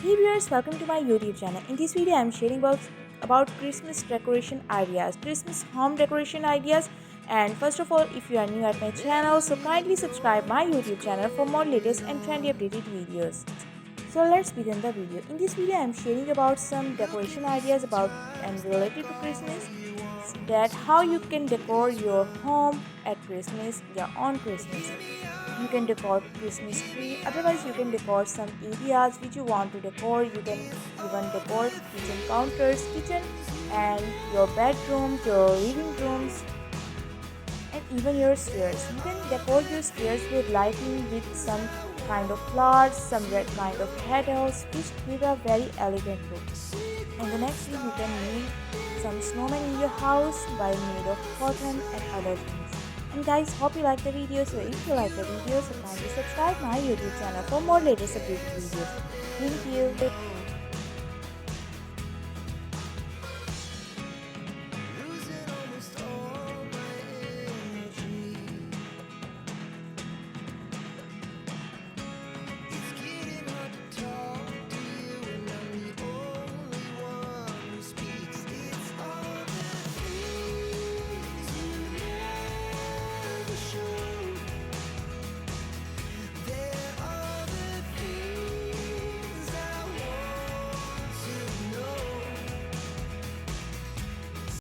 Hey viewers, welcome to my YouTube channel. In this video, I am sharing about Christmas decoration ideas, Christmas home decoration ideas. And first of all, if you are new at my channel, so kindly subscribe my YouTube channel for more latest and trendy updated videos. So let's begin the video. In this video, I am sharing about some decoration ideas about and related to Christmas. That how you can decor your home at Christmas, yeah, on Christmas. You can decor Christmas tree, otherwise you can decor some areas which you want to decor. You can even decor kitchen counters, kitchen and your bedrooms, your living rooms, and even your stairs. You can decor your stairs with lighting with some kind of flowers, some red kind of petals which give a very elegant look. And the next thing, you can make some snowman in your house by made of cotton and other things. And guys, hope you like the video. So if you like the video, so kindly subscribe my YouTube channel for more latest updated videos. Thank you.